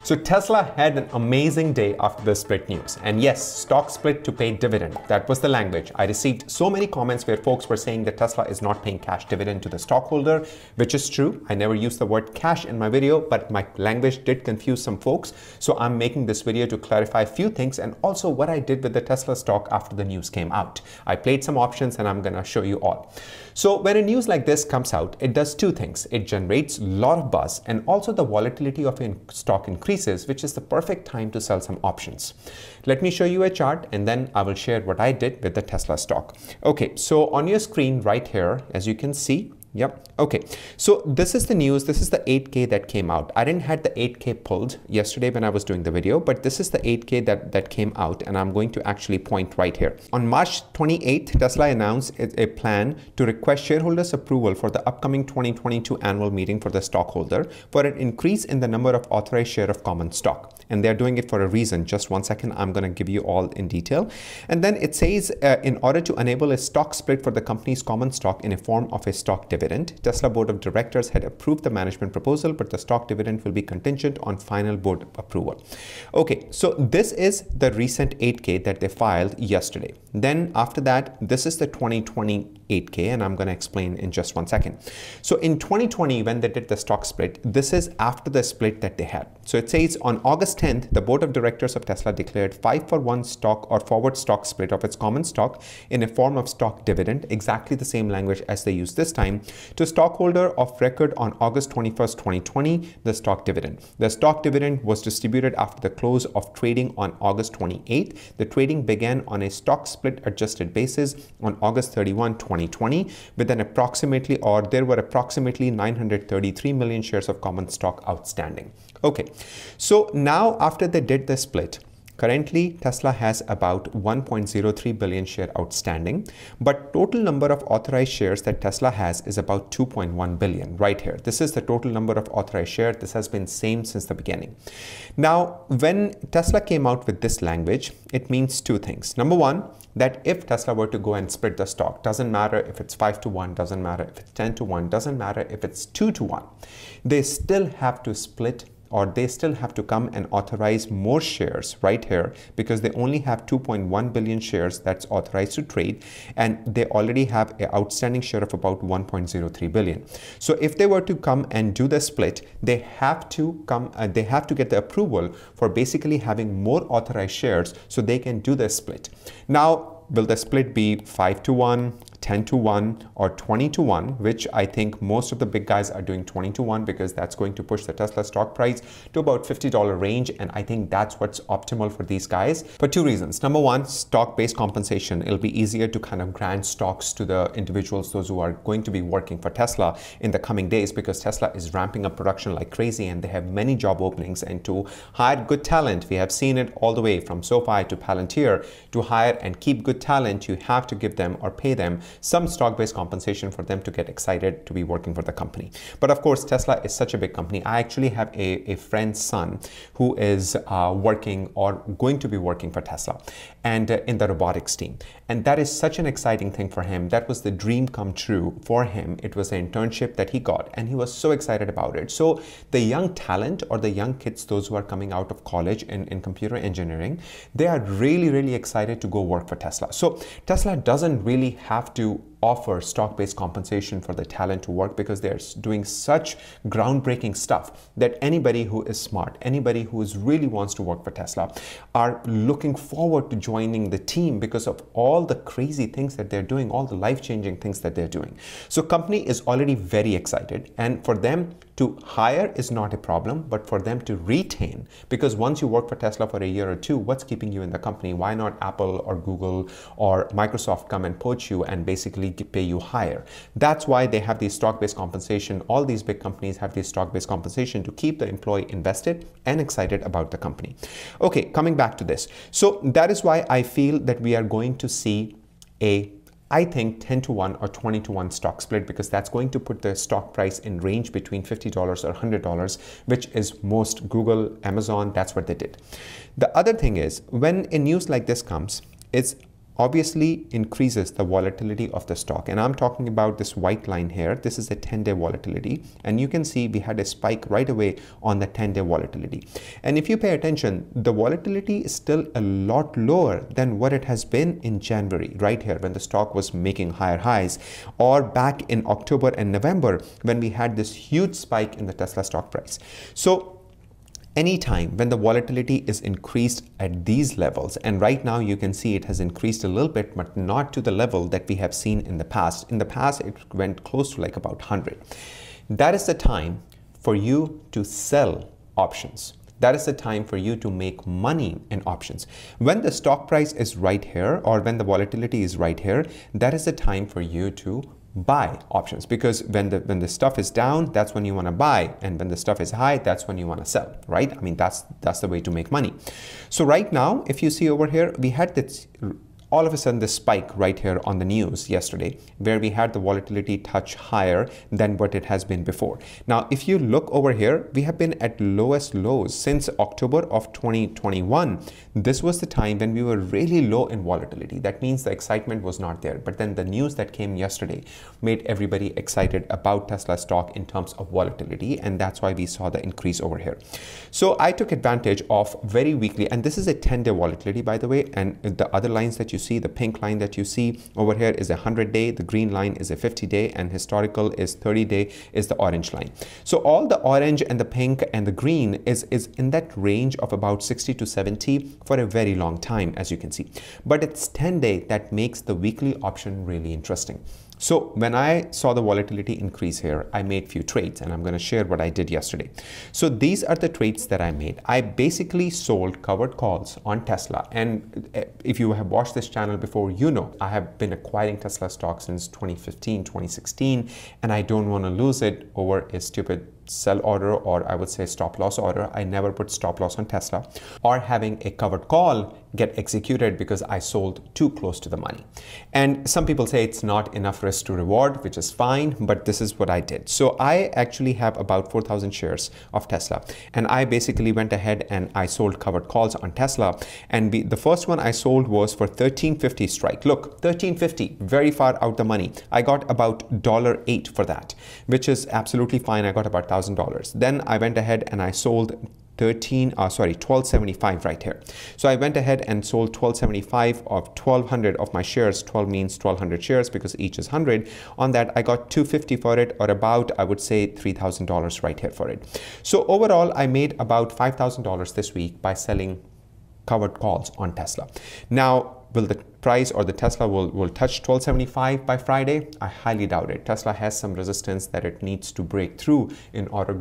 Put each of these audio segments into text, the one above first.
So Tesla had an amazing day after the split news. And yes, stock split to pay dividend. That was the language. I received so many comments where folks were saying that Tesla is not paying cash dividend to the stockholder, which is true. I never used the word cash in my video, but my language did confuse some folks. So I'm making this video to clarify a few things and also what I did with the Tesla stock after the news came out. I played some options and I'm gonna show you all. So when a news like this comes out, it does two things. It generates a lot of buzz and also the volatility of a stock increases, which is the perfect time to sell some options. Let me show you a chart and then I will share what I did with the Tesla stock. Okay, so on your screen right here, as you can see, yep. Okay, so this is the news. This is the 8K that came out. I didn't have the 8K pulled yesterday when I was doing the video, but this is the 8K that came out and I'm going to actually point right here. On March 28th, Tesla announced a plan to request shareholders approval for the upcoming 2022 annual meeting for the stockholder for an increase in the number of authorized share of common stock. And they're doing it for a reason. Just one second, I'm going to give you all in detail. And then it says in order to enable a stock split for the company's common stock in a form of a stock dividend, Tesla board of directors had approved the management proposal, but the stock dividend will be contingent on final board approval. Okay, so this is the recent 8K that they filed yesterday. Then after that, this is the 2020 8K, and I'm going to explain in just one second. So in 2020, when they did the stock split, this is after the split that they had. So it says on August 10th, the board of directors of Tesla declared 5-for-1 stock or forward stock split of its common stock in a form of stock dividend, exactly the same language as they used this time, to stockholder of record on August 21st, 2020, the stock dividend. The stock dividend was distributed after the close of trading on August 28th. The trading began on a stock split adjusted basis on August 31, 2020, with an there were approximately 933 million shares of common stock outstanding. Okay, so now after they did the split, currently, Tesla has about 1.03 billion share outstanding, but total number of authorized shares that Tesla has is about 2.1 billion right here. This is the total number of authorized shares. This has been same since the beginning. Now, when Tesla came out with this language, it means two things. Number one, that if Tesla were to go and split the stock, doesn't matter if it's 5-to-1, doesn't matter if it's 10-to-1, doesn't matter if it's 2-to-1, they still have to split, or they still have to come and authorize more shares right here because they only have 2.1 billion shares that's authorized to trade, and they already have an outstanding share of about 1.03 billion. So if they were to come and do the split, they have to get the approval for basically having more authorized shares so they can do the split. Now, will the split be 5-to-1, 10-to-1 or 20-to-1, which I think most of the big guys are doing 20-to-1 because that's going to push the Tesla stock price to about $50 range, and I think that's what's optimal for these guys for two reasons. Number one, stock-based compensation. It'll be easier to kind of grant stocks to the individuals, those who are going to be working for Tesla in the coming days, because Tesla is ramping up production like crazy and they have many job openings, and to hire good talent, we have seen it all the way from SoFi to Palantir. To hire and keep good talent, you have to give them or pay them some stock-based compensation for them to get excited to be working for the company. But of course, Tesla is such a big company. I actually have a friend's son who is working or going to be working for Tesla and in the robotics team. And that is such an exciting thing for him. That was the dream come true for him. It was an internship that he got and he was so excited about it. So the young talent or the young kids, those who are coming out of college in computer engineering, they are really, really excited to go work for Tesla. So Tesla doesn't really have to offer stock-based compensation for the talent to work because they're doing such groundbreaking stuff that anybody who is smart, anybody who really wants to work for Tesla are looking forward to joining the team because of all the crazy things that they're doing, all the life-changing things that they're doing. So company is already very excited, and for them to hire is not a problem, but for them to retain, because once you work for Tesla for a year or two, what's keeping you in the company? Why not Apple or Google or Microsoft come and poach you and basically pay you higher? That's why they have these stock-based compensation. All these big companies have this stock-based compensation to keep the employee invested and excited about the company. Okay, coming back to this. So that is why I feel that we are going to see I think 10-to-1 or 20-to-1 stock split, because that's going to put the stock price in range between $50 or $100, which is most Google, Amazon, that's what they did. The other thing is, when a news like this comes, it's obviously increases the volatility of the stock. And I'm talking about this white line here. This is a 10-day volatility. And you can see we had a spike right away on the 10-day volatility. And if you pay attention, the volatility is still a lot lower than what it has been in January, right here, when the stock was making higher highs, or back in October and November when we had this huge spike in the Tesla stock price. So anytime when the volatility is increased at these levels, and right now you can see it has increased a little bit, but not to the level that we have seen in the past. In the past, it went close to like about 100. That is the time for you to sell options. That is the time for you to make money in options. When the stock price is right here, or when the volatility is right here, that is the time for you to buy options, because when the stuff is down, that's when you want to buy, and when the stuff is high, that's when you want to sell, right? I mean, that's the way to make money. So right now, if you see over here, we had this all of a sudden this spike right here on the news yesterday, where we had the volatility touch higher than what it has been before. Now, if you look over here, we have been at lowest lows since October of 2021. This was the time when we were really low in volatility. That means the excitement was not there. But then the news that came yesterday made everybody excited about Tesla stock in terms of volatility. And that's why we saw the increase over here. So I took advantage of very weakly, and this is a 10-day volatility, by the way, and the other lines that you see, the pink line that you see over here is a 100-day, the green line is a 50-day, and historical is 30-day is the orange line. So all the orange and the pink and the green is in that range of about 60 to 70 for a very long time, as you can see. But it's 10-day that makes the weekly option really interesting. So when I saw the volatility increase here, I made few trades, and I'm going to share what I did yesterday. So these are the trades that I made. I basically sold covered calls on Tesla. And if you have watched this channel before, you know I have been acquiring Tesla stock since 2015, 2016, and I don't want to lose it over a stupid sell order, or I would say stop loss order. I never put stop loss on Tesla, or having a covered call get executed because I sold too close to the money. And some people say it's not enough risk to reward, which is fine, but this is what I did. So I actually have about 4,000 shares of Tesla, and I basically went ahead and I sold covered calls on Tesla. And the first one I sold was for 1350 strike. Look, 1350, very far out the money. I got about $8 for that, which is absolutely fine. I got about $1,000. Then I went ahead and I sold 1275 right here. So I went ahead and sold 1275 of 1200 of my shares. 12 means 1200 shares because each is 100. On that, I got 250 for it, or about, I would say, $3,000 right here for it. So overall, I made about $5,000 this week by selling covered calls on Tesla. Now, will the price or the Tesla will touch 1275 by Friday? I highly doubt it. Tesla has some resistance that it needs to break through in order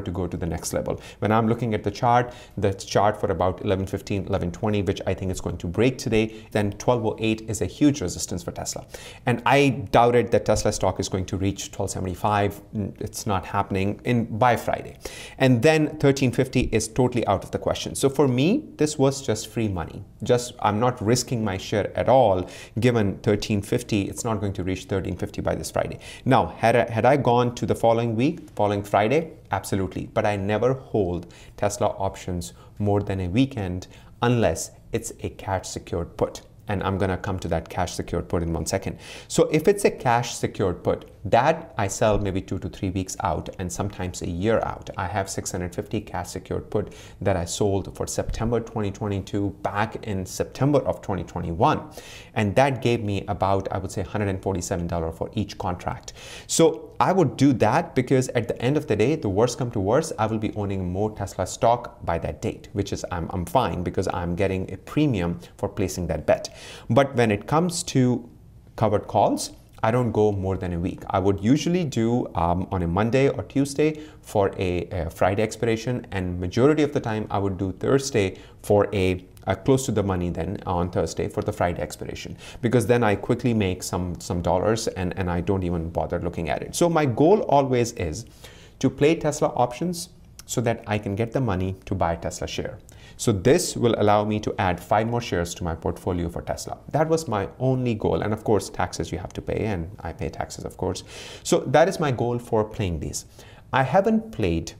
to go to the next level. When I'm looking at the chart for about 1115, 1120, which I think is going to break today, then 1208 is a huge resistance for Tesla. And I doubted that Tesla stock is going to reach 1275. It's not happening by Friday. And then 1350 is totally out of the question. So for me, this was just free money. I'm not risking my share at all. Given 1350, it's not going to reach 1350 by this Friday. Now, had I gone to the following week, following Friday, absolutely. But I never hold Tesla options more than a weekend unless it's a cash secured put. And I'm going to come to that cash secured put in 1 second. So if it's a cash secured put, that I sell maybe 2 to 3 weeks out and sometimes a year out. I have 650 cash secured put that I sold for September 2022 back in September of 2021. And that gave me about, I would say, $147 for each contract. So I would do that because at the end of the day, the worst come to worst, I will be owning more Tesla stock by that date, which is I'm fine because I'm getting a premium for placing that bet. But when it comes to covered calls, I don't go more than a week. I would usually do on a Monday or Tuesday for a Friday expiration, and majority of the time I would do Thursday for a close to the money then on Thursday for the Friday expiration, because then I quickly make some dollars and I don't even bother looking at it. So my goal always is to play Tesla options so that I can get the money to buy Tesla share. So this will allow me to add 5 more shares to my portfolio for Tesla. That was my only goal. And of course, taxes you have to pay, and I pay taxes, of course. So that is my goal for playing these. I haven't played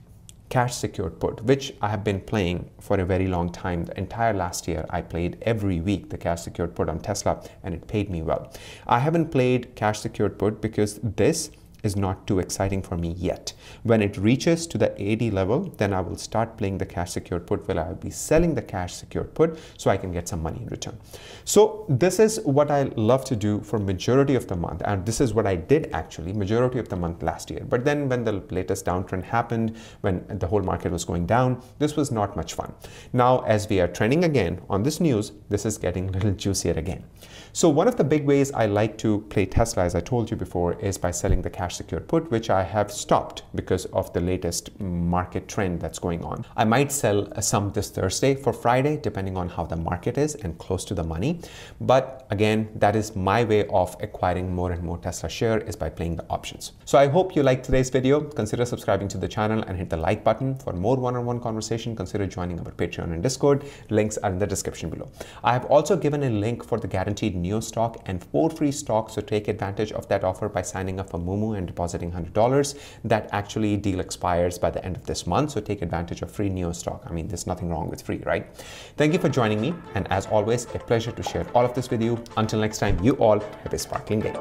cash secured put, which I have been playing for a very long time. The entire last year, I played every week the cash secured put on Tesla, and it paid me well. I haven't played cash secured put because this is not too exciting for me yet. When it reaches to the 80 level, then I will start playing the cash secured put, where I will be selling the cash secured put so I can get some money in return. So this is what I love to do for majority of the month, and this is what I did actually majority of the month last year. But then when the latest downtrend happened, when the whole market was going down, this was not much fun. Now as we are trending again on this news, this is getting a little juicier again. So one of the big ways I like to play Tesla, as I told you before, is by selling the cash secured put, which I have stopped because of the latest market trend that's going on. I might sell some this Thursday for Friday, depending on how the market is and close to the money. But again, that is my way of acquiring more and more Tesla share, is by playing the options. So I hope you liked today's video. Consider subscribing to the channel and hit the like button. For more one-on-one conversation, consider joining our Patreon and Discord. Links are in the description below. I have also given a link for the guaranteed Neo stock and 4 free stocks, so take advantage of that offer by signing up for Moomoo and depositing $100. That actually deal expires by the end of this month, so take advantage of free Neo stock. I mean, there's nothing wrong with free, right? Thank you for joining me, and as always, a pleasure to share all of this with you. Until next time, you all have a sparkling day.